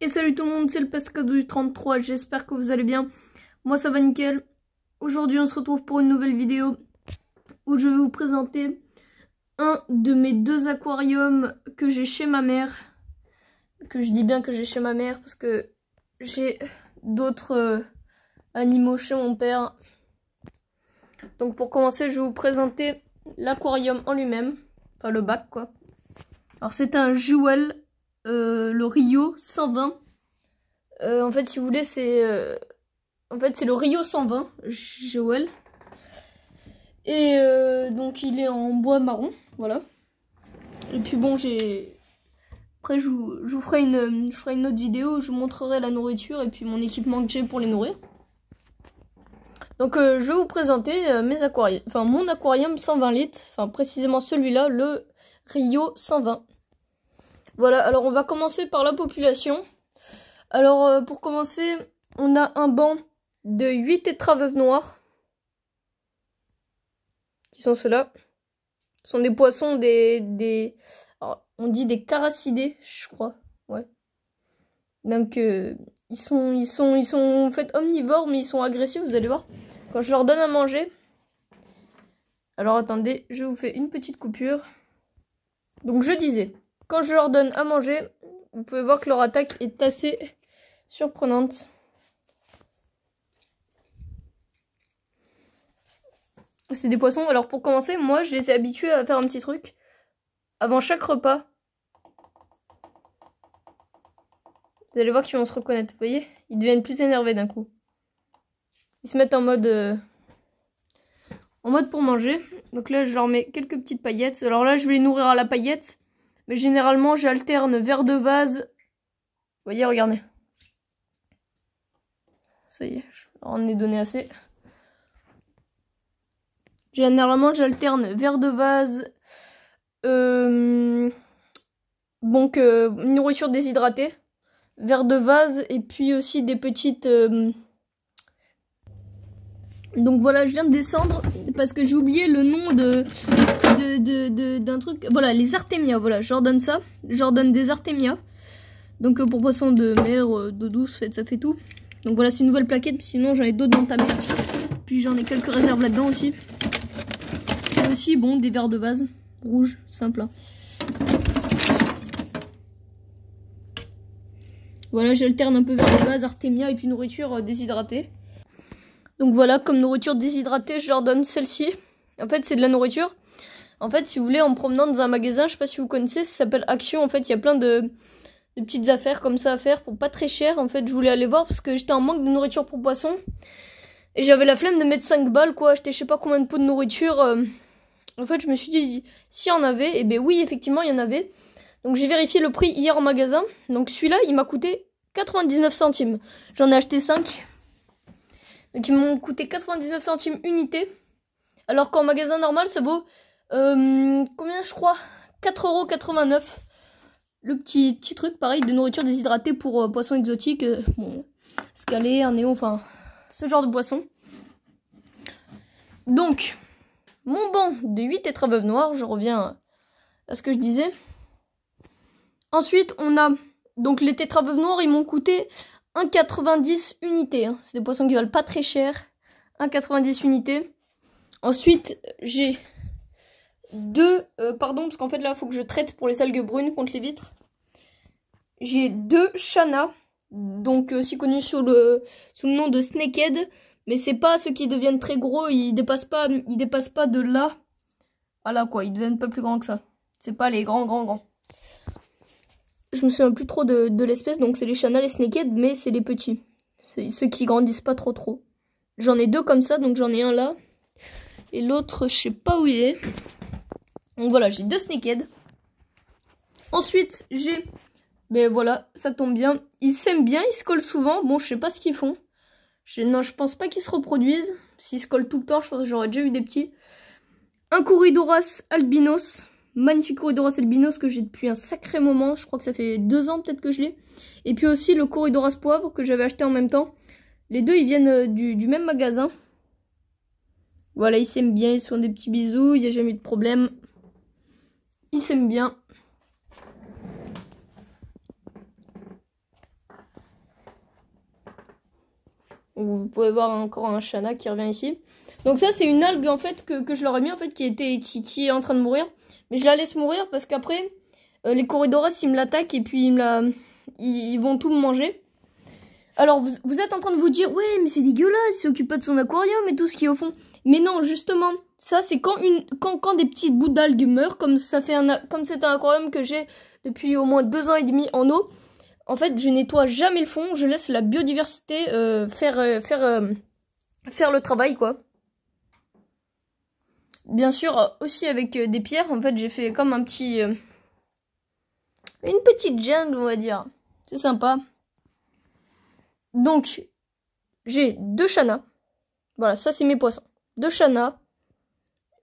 Et salut tout le monde, c'est le Pescado du 33, j'espère que vous allez bien. Moi ça va nickel. Aujourd'hui on se retrouve pour une nouvelle vidéo où je vais vous présenter un de mes deux aquariums que j'ai chez ma mère. Que je dis bien que j'ai chez ma mère parce que j'ai d'autres animaux chez mon père. Donc pour commencer je vais vous présenter l'aquarium en lui-même, enfin le bac quoi. Alors c'est un Jewel. Le Rio 120. En fait, si vous voulez, c'est le Rio 120 Jewel. Et donc il est en bois marron, voilà. Et puis bon, après je vous ferai une autre vidéo où je vous montrerai la nourriture et puis mon équipement que j'ai pour les nourrir. Donc je vais vous présenter mes aquariums, enfin mon aquarium 120 litres, enfin précisément celui-là, le Rio 120. Voilà, alors on va commencer par la population. Alors pour commencer, on a un banc de 8 tétraveuves noirs. Qui sont ceux-là. Ce sont des poissons, alors, on dit des caracidés, je crois. Ouais. Donc ils sont en fait omnivores, mais ils sont agressifs, vous allez voir. Quand je leur donne à manger. Alors attendez, je vous fais une petite coupure. Donc je disais, quand je leur donne à manger, vous pouvez voir que leur attaque est assez surprenante. C'est des poissons. Alors pour commencer, moi je les ai habitués à faire un petit truc. Avant chaque repas. Vous allez voir qu'ils vont se reconnaître. Vous voyez, ils deviennent plus énervés d'un coup. Ils se mettent en mode pour manger. Donc là je leur mets quelques petites paillettes. Alors là je vais les nourrir à la paillette. Mais généralement j'alterne verre de vase. Vous voyez, regardez. Ça y est, je leur en ai donné assez. Généralement j'alterne verre de vase. Donc nourriture déshydratée. Verre de vase et puis aussi des petites... Donc voilà, je viens de descendre parce que j'ai oublié le nom d'un truc. Voilà, les artémias, voilà, je leur donne ça. Je leur donne des artémias. Donc pour poissons de mer, d'eau douce, ça fait tout. Donc voilà, c'est une nouvelle plaquette, puis sinon j'en ai d'autres dans ta mer. Puis j'en ai quelques réserves là-dedans aussi. Et aussi, bon, des verres de vase rouges, simple. Hein. Voilà, j'alterne un peu vers de vase, artémia et puis nourriture déshydratée. Donc voilà, comme nourriture déshydratée, je leur donne celle-ci. En fait, c'est de la nourriture. En fait, si vous voulez, en me promenant dans un magasin, je sais pas si vous connaissez, ça s'appelle Action. En fait, il y a plein de petites affaires comme ça à faire pour pas très cher. En fait, je voulais aller voir parce que j'étais en manque de nourriture pour poissons. Et j'avais la flemme de mettre 5 balles, quoi. Acheter je sais pas combien de pots de nourriture. En fait, je me suis dit, s'il y en avait, et ben oui, effectivement, il y en avait. Donc j'ai vérifié le prix hier en magasin. Donc celui-là, il m'a coûté 99 centimes. J'en ai acheté 5. Donc ils m'ont coûté 99 centimes unité. Alors qu'en magasin normal, ça vaut... combien je crois 4,89 €. Le petit truc, pareil, de nourriture déshydratée pour poissons exotiques. Bon, scalé, un néon, enfin... ce genre de poisson. Donc, mon banc de 8 tétraveuves noirs. Je reviens à ce que je disais. Ensuite, on a... Donc les tétraveuves noirs, ils m'ont coûté 1,90 unités. Hein. C'est des poissons qui valent pas très cher. 1,90 unités. Ensuite, j'ai deux... pardon, parce qu'en fait là, il faut que je traite pour les algues brunes contre les vitres. J'ai deux Shana. Donc aussi connus sous le nom de Snakehead. Mais c'est pas ceux qui deviennent très gros. Ils dépassent pas de là à là quoi. Ils deviennent pas plus grands que ça. C'est pas les grands. Je me souviens plus trop de l'espèce, donc c'est les Shana, les Snakehead, mais c'est les petits. C'est ceux qui grandissent pas trop. J'en ai deux comme ça, donc j'en ai un là. Et l'autre, je sais pas où il est. Donc voilà, j'ai deux Snakehead. Ensuite, j'ai... Ben voilà, ça tombe bien. Ils s'aiment bien, ils se collent souvent. Bon, je sais pas ce qu'ils font. Non, je pense pas qu'ils se reproduisent. S'ils se collent tout le temps, je pense que j'aurais déjà eu des petits. Un Corydoras albinos. Magnifique Corydoras albinos que j'ai depuis un sacré moment. Je crois que ça fait 2 ans peut-être que je l'ai. Et puis aussi le Corydoras poivre que j'avais acheté en même temps. Les deux, ils viennent du même magasin. Voilà, ils s'aiment bien. Ils se font des petits bisous. Il n'y a jamais eu de problème. Ils s'aiment bien. Vous pouvez voir encore un Shana qui revient ici. Donc ça, c'est une algue en fait que je leur ai mis en fait qui est en train de mourir. Mais je la laisse mourir parce qu'après, les Corydoras, ils me l'attaquent et puis ils vont tout me manger. Alors, vous êtes en train de vous dire, ouais, mais c'est dégueulasse, il s'occupe pas de son aquarium et tout ce qui est au fond. Mais non, justement, ça, c'est quand des petites bouts d'algues meurent, comme c'est un aquarium que j'ai depuis au moins 2 ans et demi en eau. En fait, je nettoie jamais le fond, je laisse la biodiversité faire le travail, quoi. Bien sûr, aussi avec des pierres, en fait, j'ai fait comme une petite jungle, on va dire. C'est sympa. Donc, j'ai 2 Shanas. Voilà, ça c'est mes poissons. 2 Shanas,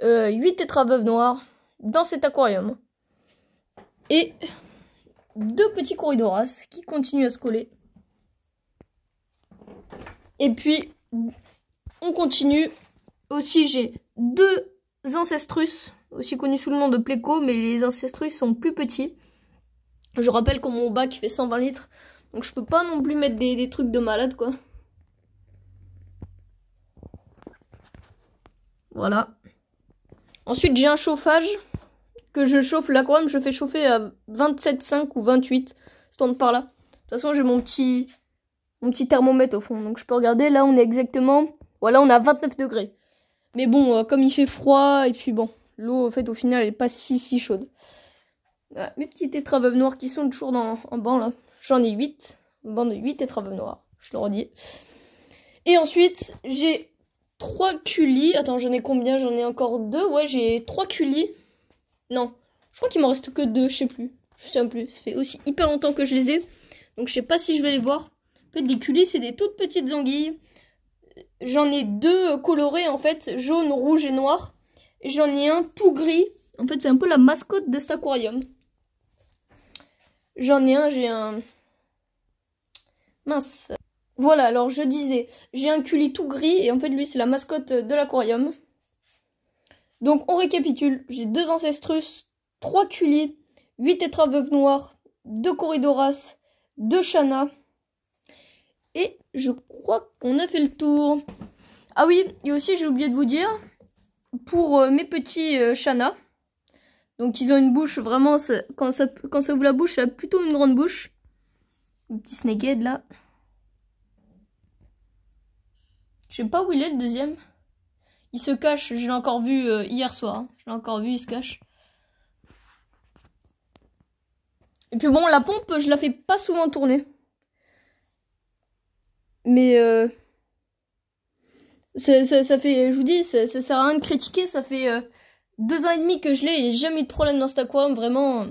8 tétraveuves noires dans cet aquarium. Et 2 petits Corydoras qui continuent à se coller. Et puis, on continue. Aussi, j'ai 2 Ancestrus, aussi connus sous le nom de Pleco, mais les Ancestrus sont plus petits. Je rappelle que mon bac fait 120 litres, donc je peux pas non plus mettre des trucs de malade, quoi. Voilà. Ensuite, j'ai un chauffage que je chauffe. L'aquarium, je fais chauffer à 27,5 ou 28, se tourne par là. De toute façon, j'ai mon petit thermomètre au fond, donc je peux regarder. Là, on est exactement... Voilà, on a 29 degrés. Mais bon, comme il fait froid, et puis bon, l'eau, en fait, au final, elle est pas si chaude. Voilà, mes petits tétraveuves noirs qui sont toujours en banc, là. J'en ai 8. Un banc de 8 tétraveuves noirs, je le redis. Et ensuite, j'ai 3 culis. Attends, j'en ai combien? J'en ai encore 2. Ouais, j'ai 3 culis. Non, je crois qu'il m'en reste que 2, je sais plus. Je sais plus. Ça fait aussi hyper longtemps que je les ai. Donc, je sais pas si je vais les voir. En fait, des culis, c'est des toutes petites anguilles. J'en ai 2 colorés, en fait, jaune, rouge et noir. Et j'en ai un tout gris. En fait, c'est un peu la mascotte de cet aquarium. J'en ai un, j'ai un... Mince. Voilà, alors je disais, j'ai un culis tout gris. Et en fait, lui, c'est la mascotte de l'aquarium. Donc, on récapitule. J'ai 2 Ancestrus, 3 culis, 8 tétraveuves noires, 2 Corydoras, 2 Shanas. Et je crois qu'on a fait le tour. Ah oui, et aussi j'ai oublié de vous dire, pour mes petits Shanas, donc ils ont une bouche vraiment, quand ça ouvre la bouche, ça a plutôt une grande bouche. Le petit snakehead là. Je sais pas où il est le deuxième. Il se cache, je l'ai encore vu hier soir. Hein. Je l'ai encore vu, il se cache. Et puis bon, la pompe, je la fais pas souvent tourner. Mais ça fait, je vous dis, ça sert à rien de critiquer. Ça fait 2 ans et demi que je l'ai et j'ai jamais eu de problème dans cet aquarium, vraiment.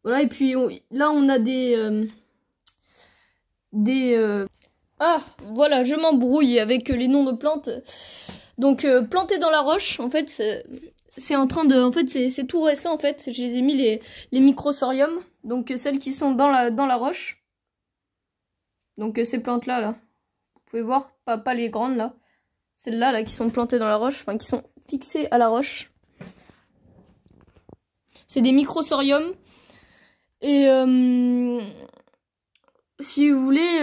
Voilà, et puis là on a Ah, voilà, je m'embrouille avec les noms de plantes. Donc planté dans la roche, en fait, c'est en train de, en fait, c'est tout récent en fait. Je les ai mis les microsoriums, donc celles qui sont dans la roche. Donc ces plantes là, vous pouvez voir, pas les grandes là, celles-là là qui sont plantées dans la roche, enfin qui sont fixées à la roche. C'est des microsoriums et si vous voulez,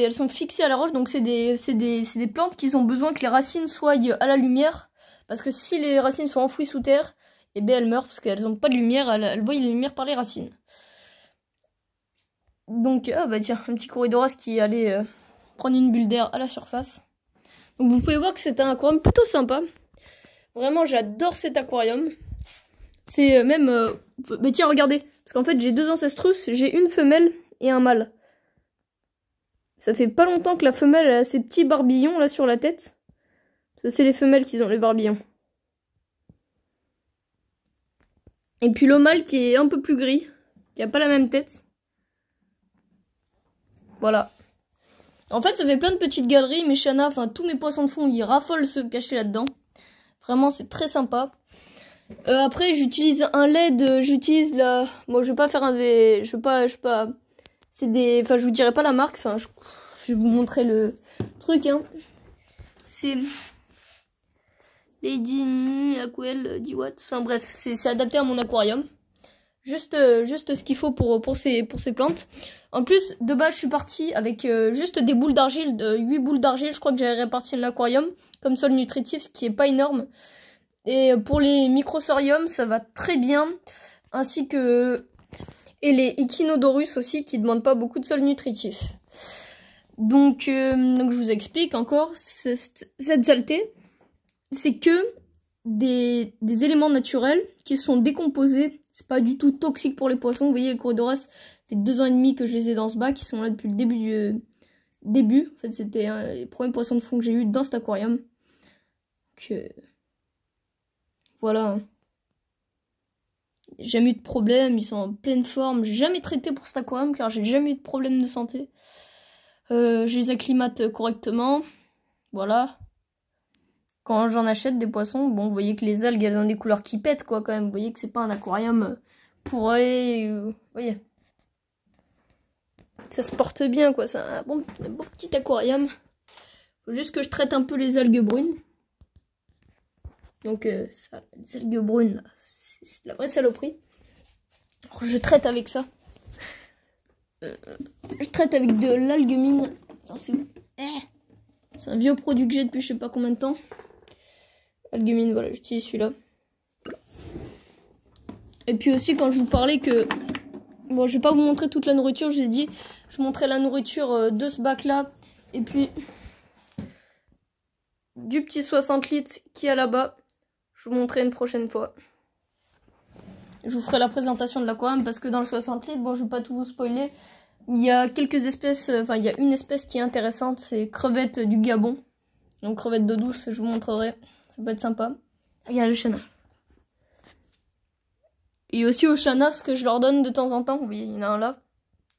elles sont fixées à la roche, donc c'est des plantes qui ont besoin que les racines soient à la lumière, parce que si les racines sont enfouies sous terre, eh bien elles meurent parce qu'elles n'ont pas de lumière, elles voient la lumière par les racines. Donc, ah bah tiens, un petit Corydoras qui allait prendre une bulle d'air à la surface. Donc vous pouvez voir que c'est un aquarium plutôt sympa. Vraiment, j'adore cet aquarium. C'est même... mais tiens, regardez, parce qu'en fait j'ai 2 Ancestrus, j'ai une femelle et un mâle. Ça fait pas longtemps que la femelle a ces petits barbillons là sur la tête. Ça c'est les femelles qui ont les barbillons. Et puis le mâle qui est un peu plus gris, qui a pas la même tête. Voilà. En fait, ça fait plein de petites galeries. Mes Shanas, enfin tous mes poissons de fond, ils raffolent se cacher là-dedans. Vraiment, c'est très sympa. Après, j'utilise un LED. J'utilise la... Bon, je vais pas faire un des... Je vais pas... C'est des... Enfin, je vous dirai pas la marque. Enfin, je vais vous montrer le truc, hein. C'est... Lady Aquel 10 watts. Enfin bref, c'est adapté à mon aquarium. Juste ce qu'il faut pour ces plantes. En plus, de base, je suis partie avec juste des boules d'argile, 8 boules d'argile. Je crois que j'avais réparti dans l'aquarium comme sol nutritif, ce qui est pas énorme. Et pour les microsoriums, ça va très bien. Ainsi que... Et les echinodorus aussi, qui ne demandent pas beaucoup de sol nutritif. Donc je vous explique encore, cette saleté, c'est que des éléments naturels qui sont décomposés. C'est pas du tout toxique pour les poissons. Vous voyez, les Corydoras, ça fait 2 ans et demi que je les ai dans ce bac. Ils sont là depuis le début. En fait, c'était les premiers poissons de fond que j'ai eu dans cet aquarium. Donc, voilà. J'ai jamais eu de problème. Ils sont en pleine forme. J'ai jamais traité pour cet aquarium car j'ai jamais eu de problème de santé. Je les acclimate correctement. Voilà. Quand j'en achète des poissons, bon, vous voyez que les algues, elles ont des couleurs qui pètent, quoi, quand même. Vous voyez que c'est pas un aquarium pourri. Vous voyez. Ça se porte bien, quoi. C'est un bon petit aquarium. Faut juste que je traite un peu les algues brunes. Donc, ça, les algues brunes, c'est de la vraie saloperie. Alors, je traite avec ça. Je traite avec de l'alguemine. C'est un vieux produit que j'ai depuis je sais pas combien de temps. Algumine, voilà, j'utilise celui-là. Et puis aussi, quand je vous parlais que... Bon, je vais pas vous montrer toute la nourriture, je vous ai dit, je montrais la nourriture de ce bac-là. Et puis, du petit 60 litres qui est là-bas. Je vous montrerai une prochaine fois. Je vous ferai la présentation de l'aquarium parce que dans le 60 litres, bon, je vais pas tout vous spoiler. Il y a quelques espèces, enfin, il y a une espèce qui est intéressante, c'est crevettes du Gabon. Donc, crevettes d'eau douce, je vous montrerai. Ça peut être sympa. Il y a le chana. Et aussi au chana, ce que je leur donne de temps en temps. Vous voyez, il y en a un là.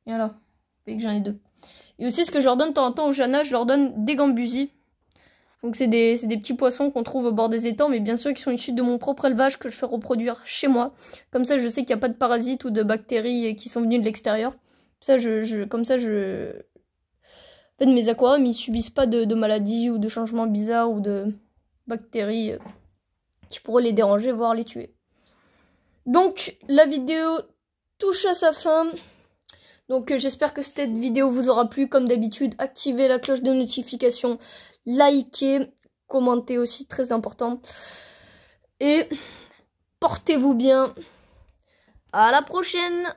Et un là. Vous voyez que j'en ai 2. Et aussi, ce que je leur donne de temps en temps au chana, je leur donne des gambusies. Donc, c'est des petits poissons qu'on trouve au bord des étangs, mais bien sûr qui sont issus de mon propre élevage que je fais reproduire chez moi. Comme ça, je sais qu'il n'y a pas de parasites ou de bactéries qui sont venues de l'extérieur. Comme ça, En fait, mes aquariums, ils subissent pas de maladies ou de changements bizarres ou de bactéries qui pourraient les déranger, voire les tuer. Donc, la vidéo touche à sa fin. Donc, j'espère que cette vidéo vous aura plu. Comme d'habitude, activez la cloche de notification, likez, commentez aussi, très important. Et portez-vous bien. À la prochaine!